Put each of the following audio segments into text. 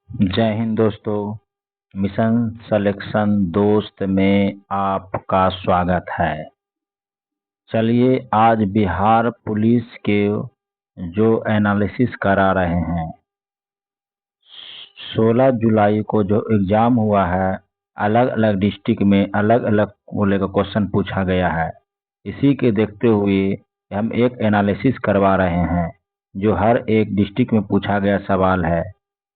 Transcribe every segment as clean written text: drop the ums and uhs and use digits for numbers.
जय हिंद दोस्तों। Mission selection दोस्त में आपका स्वागत है। चलिए आज बिहार पुलिस के जो एनालिसिस करा रहे हैं, 16 जुलाई को जो एग्जाम हुआ है, अलग अलग डिस्ट्रिक्ट में अलग अलग बोले का क्वेश्चन पूछा गया है। इसी के देखते हुए हम एक एनालिसिस करवा रहे हैं जो हर एक डिस्ट्रिक्ट में पूछा गया सवाल है।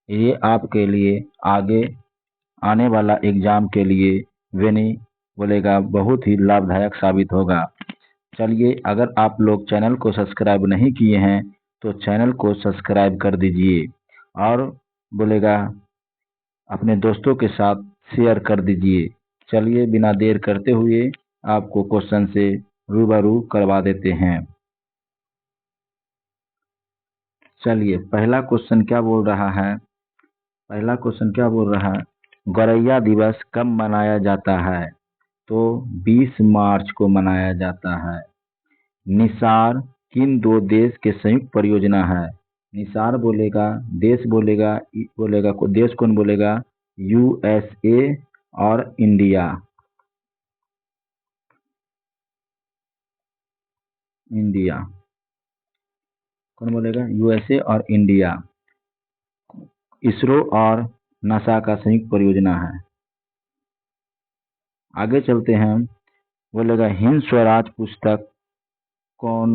ये आपके लिए आगे आने वाला एग्जाम के लिए वेनी बोलेगा बहुत ही लाभदायक साबित होगा। चलिए, अगर आप लोग चैनल को सब्सक्राइब नहीं किए हैं तो चैनल को सब्सक्राइब कर दीजिए और बोलेगा अपने दोस्तों के साथ शेयर कर दीजिए। चलिए बिना देर करते हुए आपको क्वेश्चन से रूबरू करवा देते हैं। चलिए पहला क्वेश्चन क्या बोल रहा है? पहला क्वेश्चन क्या बोल रहा है? गौरैया दिवस कब मनाया जाता है? तो 20 मार्च को मनाया जाता है। निसार किन दो देश के संयुक्त परियोजना है? निसार बोलेगा देश बोलेगा देश कौन बोलेगा? यूएसए और इंडिया। इंडिया कौन बोलेगा? यूएसए और इंडिया। इसरो और नासा का संयुक्त परियोजना है। आगे चलते हैं। बोलेगा हिंद स्वराज पुस्तक कौन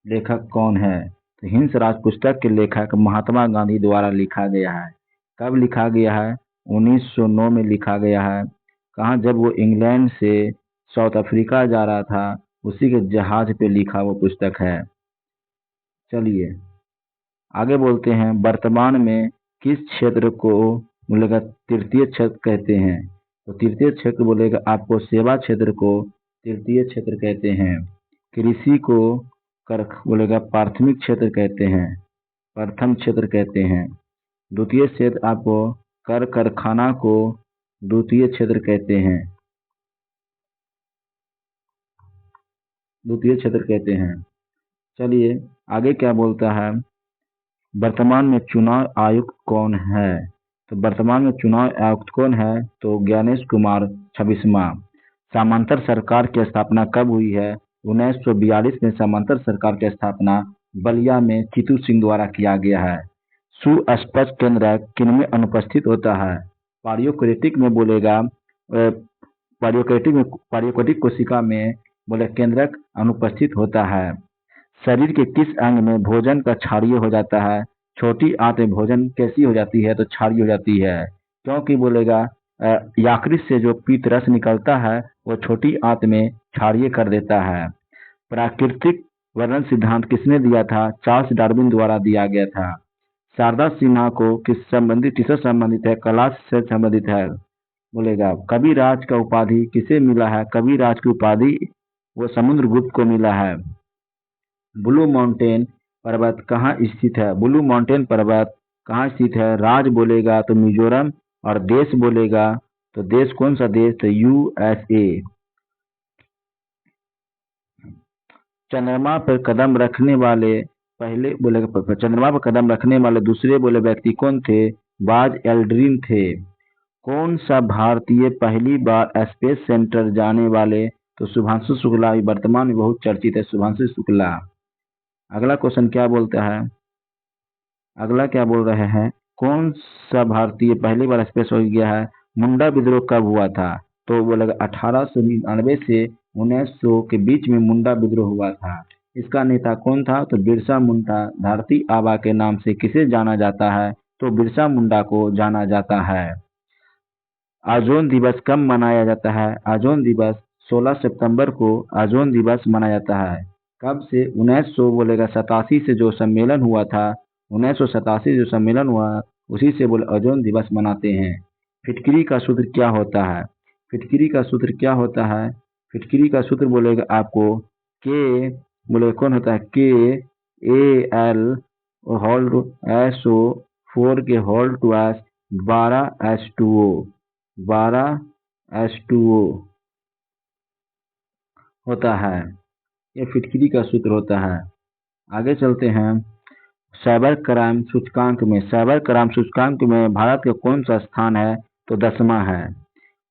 लेखक कौन है? तो हिंद स्वराज पुस्तक के लेखक महात्मा गांधी द्वारा लिखा गया है। कब लिखा गया है? 1909 में लिखा गया है। कहाँ? जब वो इंग्लैंड से साउथ अफ्रीका जा रहा था, उसी के जहाज पे लिखा वो पुस्तक है। चलिए आगे बोलते हैं। वर्तमान में किस क्षेत्र को बोलेगा तृतीय क्षेत्र कहते हैं? तो तृतीय क्षेत्र बोलेगा आपको सेवा क्षेत्र को तृतीय क्षेत्र कहते हैं। कृषि को कर बोलेगा प्राथमिक क्षेत्र कहते हैं, प्रथम क्षेत्र कहते हैं। द्वितीय क्षेत्र आपको कर कारखाना को द्वितीय क्षेत्र कहते हैं, द्वितीय क्षेत्र कहते हैं। चलिए आगे क्या बोलता है? वर्तमान में चुनाव आयुक्त कौन है? तो वर्तमान में चुनाव आयुक्त कौन है? तो ज्ञानेश कुमार 26वां। समांतर सरकार की स्थापना कब हुई है? 1942 में समांतर सरकार की स्थापना बलिया में चितू सिंह द्वारा किया गया है। सुस्पष्ट केंद्रक किनमें अनुपस्थित होता है? पारियोक्रेटिक में बोलेगा पारियोक्रेटिक कोशिका में बोले केंद्रक अनुपस्थित होता है। शरीर के किस अंग में भोजन का क्षारीय हो जाता है? छोटी आंत में भोजन कैसी हो जाती है? तो क्षारीय हो जाती है, क्योंकि बोलेगा यकृत से जो पीत रस निकलता है वो छोटी आंत में क्षारीय कर देता है। प्राकृतिक वर्णन सिद्धांत किसने दिया था? चार्ल्स डार्विन द्वारा दिया गया था। शारदा सिन्हा को किससे संबंधित है? कला से संबंधित है। बोलेगा कविराज का उपाधि किसे मिला है? कविराज की उपाधि वो समुद्रगुप्त को मिला है। ब्लू माउंटेन पर्वत कहाँ स्थित है? ब्लू माउंटेन पर्वत कहाँ स्थित है? राज बोलेगा तो मिजोरम, और देश बोलेगा तो देश कौन सा देश? तो यूएसए। चंद्रमा पर कदम रखने वाले पहले बोलेगा चंद्रमा पर कदम रखने वाले दूसरे बोले व्यक्ति कौन थे? बाज एल्ड्रिन थे। कौन सा भारतीय पहली बार स्पेस सेंटर जाने वाले? तो शुभांशु शुक्ला वर्तमान में बहुत चर्चित है, शुभांशु शुक्ला। अगला क्वेश्चन क्या बोलता है? अगला क्या बोल रहे हैं? कौन सा भारतीय पहली बार स्पेस हो गया है? मुंडा विद्रोह कब हुआ था? तो बोलेगा 1899 से 1900 के बीच में मुंडा विद्रोह हुआ था। इसका नेता कौन था? तो बिरसा मुंडा। धरती आबा के नाम से किसे जाना जाता है? तो बिरसा मुंडा को जाना जाता है। ओजोन दिवस कब मनाया जाता है? ओजोन दिवस 16 सितंबर को ओजोन दिवस मनाया जाता है। कब से? 1900 बोलेगा 87 से जो सम्मेलन हुआ था, 1987 जो सम्मेलन हुआ उसी से बोले ओजोन दिवस मनाते हैं। फिटकरी का सूत्र क्या होता है? फिटकरी का सूत्र क्या होता है? फिटकरी का सूत्र बोलेगा आपको के बोले कौन होता है? K A L whole S O 4 K hold to S 12 H2O होता है। ये फिटकरी का सूत्र होता है। आगे चलते हैं। साइबर क्राइम सूचकांक में, साइबर क्राइम सूचकांक में भारत का कौन सा स्थान है? तो 10वां है।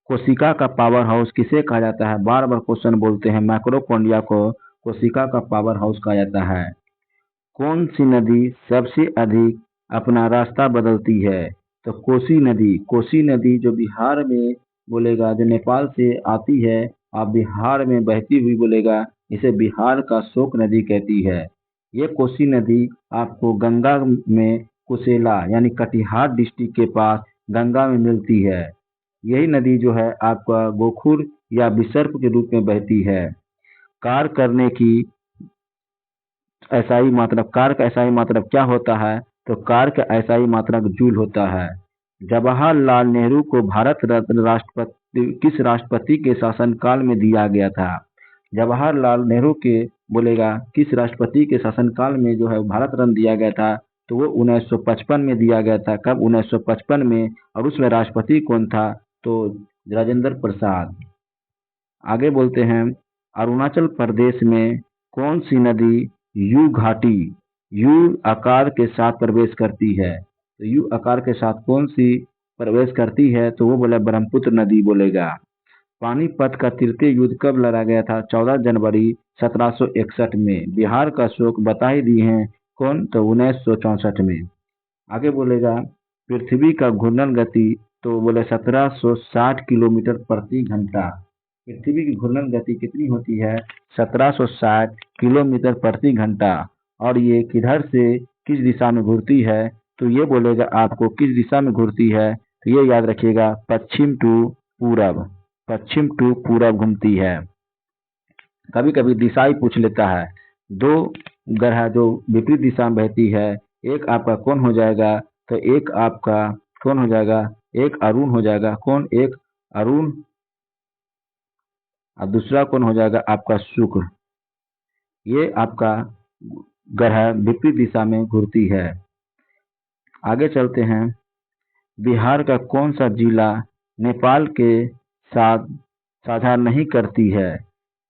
कोशिका का पावर हाउस किसे कहा जाता है? बार बार क्वेश्चन बोलते हैं, माइटोकॉन्ड्रिया को कोशिका का पावर हाउस कहा जाता है। कौन सी नदी सबसे अधिक अपना रास्ता बदलती है? तो कोसी नदी। कोसी नदी जो बिहार में बोलेगा, जो नेपाल से आती है और बिहार में बहती हुई बोलेगा, इसे बिहार का शोक नदी कहती है। ये कोसी नदी आपको गंगा में कुशेला यानी कटिहार डिस्ट्रिक्ट के पास गंगा में मिलती है। यही नदी जो है आपका गोखुर या विसर्प के रूप में बहती है। कार करने की ऐसाई मात्रक, कार का ऐसाई मात्रक क्या होता है? तो कार का ऐसाई मात्रक जूल होता है। जवाहरलाल नेहरू को भारत रत्न राष्ट्रपति किस राष्ट्रपति के शासनकाल में दिया गया था? जवाहरलाल नेहरू के बोलेगा किस राष्ट्रपति के शासनकाल में जो है भारत रत्न दिया गया था? तो वो 1955 में दिया गया था। कब? 1955 में। और उसमें राष्ट्रपति कौन था? तो राजेंद्र प्रसाद। आगे बोलते हैं, अरुणाचल प्रदेश में कौन सी नदी यू घाटी यू आकार के साथ प्रवेश करती है? तो यू आकार के साथ कौन सी प्रवेश करती है? तो वो बोले ब्रह्मपुत्र नदी बोलेगा। पानीपत का तृतीय युद्ध कब लड़ा गया था? 14 जनवरी 1761 में। बिहार का शोक बता ही दिए हैं, कौन? तो 1964 में। आगे बोलेगा, पृथ्वी का घूर्णन गति तो बोले 1760 किलोमीटर प्रति घंटा। पृथ्वी की घूर्णन गति कितनी होती है? 1760 किलोमीटर प्रति घंटा। और ये किधर से किस दिशा में घूरती है? तो ये बोलेगा आपको किस दिशा में घूरती है, तो ये याद रखिएगा, पश्चिम टू पूरब, पश्चिम टू पूरब घूमती है। कभी कभी दिशा ही पूछ लेता है। दो ग्रह जो विपरीत दिशा में बहती है, एक आपका कौन हो जाएगा? तो एक आपका कौन हो जाएगा? एक अरुण हो जाएगा। कौन? एक अरुण। और दूसरा कौन हो जाएगा? आपका शुक्र। ये आपका ग्रह विपरीत दिशा में घूरती है। आगे चलते हैं, बिहार का कौन सा जिला नेपाल के साथ साझा नहीं करती है?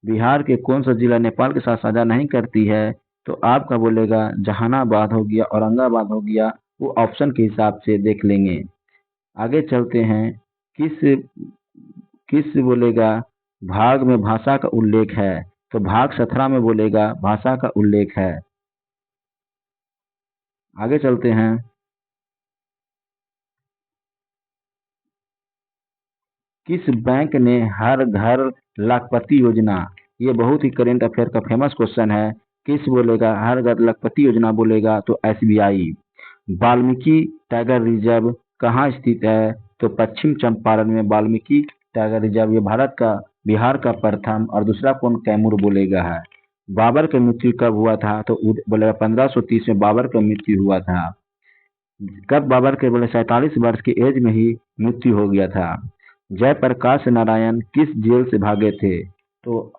बिहार के कौन सा जिला नेपाल के साथ साझा नहीं करती है? तो आपका बोलेगा जहानाबाद हो गया, औरंगाबाद हो गया। वो ऑप्शन के हिसाब से देख लेंगे। आगे चलते हैं, किस किस बोलेगा भाग में भाषा का उल्लेख है? तो भाग 17 में बोलेगा भाषा का उल्लेख है। आगे चलते हैं, किस बैंक ने हर घर लाखपति योजना, ये बहुत ही करेंट अफेयर का फेमस क्वेश्चन है, किस बोलेगा हर घर लाखपति योजना? बोलेगा तो एसबीआई। वाल्मीकि टाइगर रिजर्व कहाँ स्थित है? तो पश्चिम चंपारण में वाल्मीकि टाइगर रिजर्व। ये भारत का, बिहार का प्रथम और दूसरा कौन कैमूर बोलेगा है। बाबर की मृत्यु कब हुआ था? तो बोलेगा 1530 में बाबर का मृत्यु हुआ था। कब? बाबर के बोले 47 वर्ष की एज में ही मृत्यु हो गया था। जयप्रकाश नारायण किस जेल से भागे थे? तो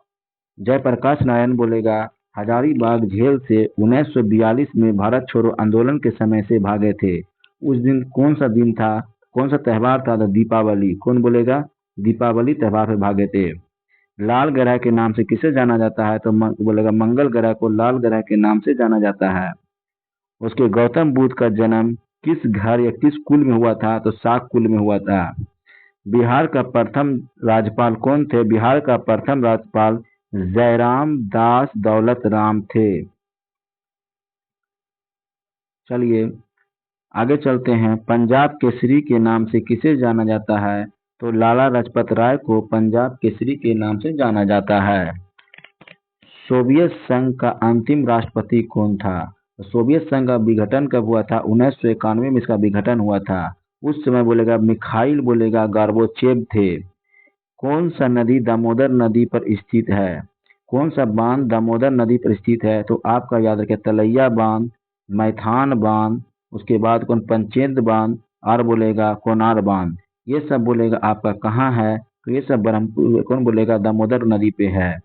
जयप्रकाश नारायण बोलेगा हजारीबाग जेल से 1942 में भारत छोड़ो आंदोलन के समय से भागे थे। उस दिन कौन सा दिन था? कौन सा त्यौहार था? तो दीपावली। कौन बोलेगा? दीपावली त्यौहार पे भागे थे। लाल ग्रह के नाम से किसे जाना जाता है? तो बोलेगा मंगल ग्रह को लाल ग्रह के नाम से जाना जाता है। उसके गौतम बुद्ध का जन्म किस घर या किस कुल में हुआ था? तो शाक कुल में हुआ था। बिहार का प्रथम राज्यपाल कौन थे? बिहार का प्रथम राज्यपाल जयराम दास दौलत राम थे। चलिए आगे चलते हैं, पंजाब केसरी के नाम से किसे जाना जाता है? तो लाला लाजपत राय को पंजाब केसरी के नाम से जाना जाता है। सोवियत संघ का अंतिम राष्ट्रपति कौन था? तो सोवियत संघ का विघटन कब हुआ था? 1991 में इसका विघटन हुआ था। उस समय बोलेगा मिखाइल बोलेगा गार्बोचेव थे। कौन सा नदी दामोदर नदी पर स्थित है? कौन सा बांध दामोदर नदी पर स्थित है? तो आपका याद रखें, तलैया बांध, मैथान बांध, उसके बाद कौन पंचेत बांध, और बोलेगा कोनार बांध। ये सब बोलेगा आपका कहाँ है? तो ये सब ब्रह्मपुर कौन बोलेगा दामोदर नदी पे है।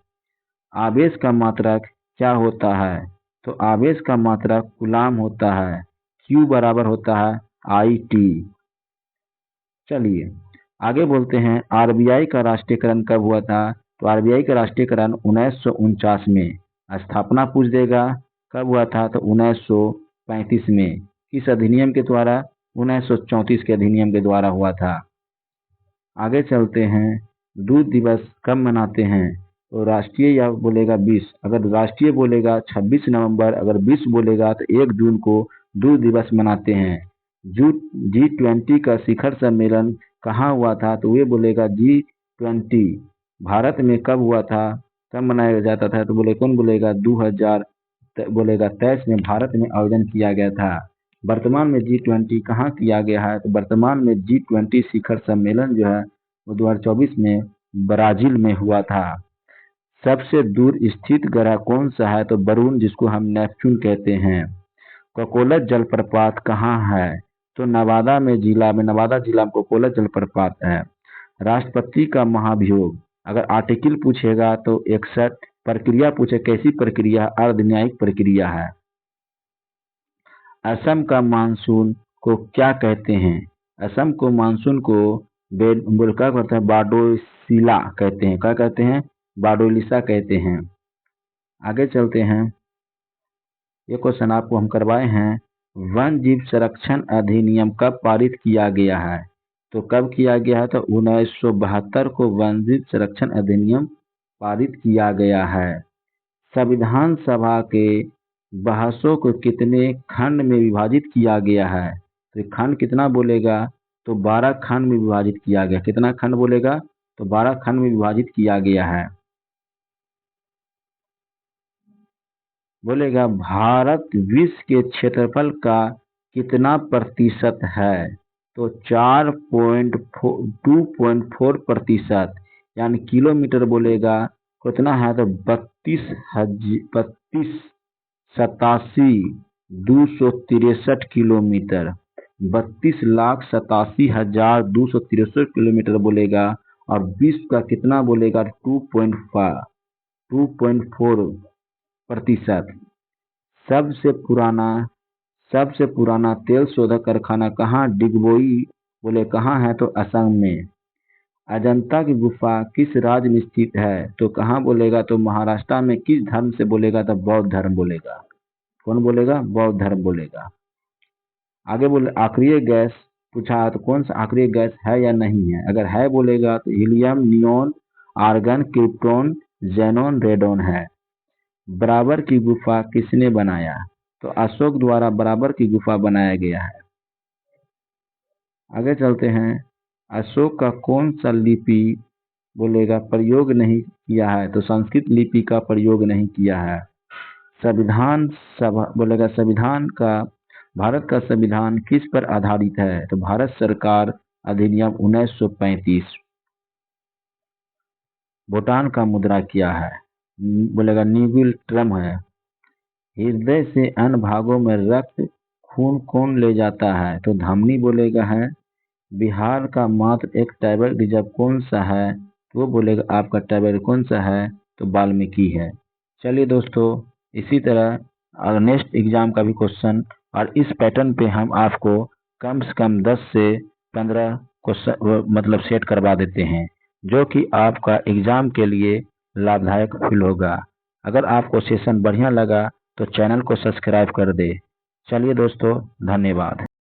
आवेश का मात्रक क्या होता है? तो आवेश का मात्रक कूलाम होता है। Q बराबर होता है IT। चलिए आगे बोलते हैं, आरबीआई का राष्ट्रीयकरण कब हुआ था? तो आरबीआई का राष्ट्रीयकरण 1949 में। स्थापना पूछ देगा कब हुआ था? तो 1935 में। किस अधिनियम के द्वारा? 1934 के अधिनियम के द्वारा हुआ था। आगे चलते हैं, दूध दिवस कब मनाते हैं? तो राष्ट्रीय या बोलेगा 20, अगर राष्ट्रीय बोलेगा 26 नवंबर, अगर 20 बोलेगा तो 1 जून को दूध दिवस मनाते हैं। G20 का शिखर सम्मेलन कहाँ हुआ था? तो वे बोलेगा G20 भारत में कब हुआ था, कब मनाया जाता था? तो बोले कौन बोलेगा 2000 बोलेगा 23 में भारत में आयोजन किया गया था। वर्तमान में G20 कहाँ किया गया है? तो वर्तमान में G20 शिखर सम्मेलन जो है वो 2024 में ब्राजील में हुआ था। सबसे दूर स्थित ग्रह कौन सा है? तो वरुण, जिसको हम नेपच्यून कहते हैं। कोकोलत जलप्रपात कहाँ है? तो नवादा जिला में कोकोलत जलप्रपात है। राष्ट्रपति का महाभियोग, अगर आर्टिकल पूछेगा तो 61, प्रक्रिया पूछे कैसी प्रक्रिया? अर्धन्यायिक प्रक्रिया है। असम का मानसून को क्या कहते हैं? असम को मानसून को क्या कहते हैं? बारडोलिसा कहते हैं। क्या कहते हैं? बारडोलिसा कहते हैं। आगे चलते हैं, ये क्वेश्चन आपको हम करवाए हैं, वन जीव संरक्षण अधिनियम कब पारित किया गया है? तो कब किया गया है? तो 1972 को वन जीव संरक्षण अधिनियम पारित किया गया है। संविधान सभा के बहसों को कितने खंड में विभाजित किया गया है? तो खंड कितना बोलेगा? तो 12 खंड में विभाजित किया गया। कितना खंड बोलेगा? तो 12 खंड में विभाजित किया गया है। बोलेगा भारत विश्व के क्षेत्रफल का कितना प्रतिशत है? तो 2.4% यानी किलोमीटर बोलेगा कितना है? तो 32,87,263 किलोमीटर, 32,87,263 किलोमीटर बोलेगा। और विश्व का कितना बोलेगा? 2.4%। सबसे पुराना तेल शोधक कारखाना कहाँ? डिगबोई बोले कहाँ है? तो असम में। अजंता की गुफा किस राज्य में स्थित है? तो कहाँ बोलेगा? तो महाराष्ट्र में। किस धर्म से बोलेगा? तो बौद्ध धर्म बोलेगा। कौन बोलेगा? बौद्ध धर्म बोलेगा। आगे बोले अक्रिय गैस पूछा तो कौन सा अक्रिय गैस है या नहीं है? अगर है बोलेगा तो helium, neon, argon, krypton, xenon, radon है। बराबर की गुफा किसने बनाया? तो अशोक द्वारा बराबर की गुफा बनाया गया है। आगे चलते हैं, अशोक का कौन सा लिपि बोलेगा प्रयोग नहीं किया है? तो संस्कृत लिपि का प्रयोग नहीं किया है। संविधान सभा बोलेगा भारत का संविधान किस पर आधारित है? तो भारत सरकार अधिनियम 1935। भूटान का मुद्रा क्या है? बोलेगा नीबिल ट्रम है। हृदय से अन्य भागों में रक्त खून कौन ले जाता है? तो धमनी बोलेगा है। बिहार का मात्र एक ट्राइबल रिजर्व कौन सा है? तो वो बोलेगा आपका ट्राइबल कौन सा है? तो वाल्मीकि है। चलिए दोस्तों, इसी तरह नेक्स्ट एग्जाम का भी क्वेश्चन और इस पैटर्न पे हम आपको कम से कम 10 से 15 क्वेश्चन मतलब सेट करवा देते हैं, जो कि आपका एग्जाम के लिए लाभदायक फील होगा। अगर आपको सेशन बढ़िया लगा तो चैनल को सब्सक्राइब कर दे। चलिए दोस्तों, धन्यवाद।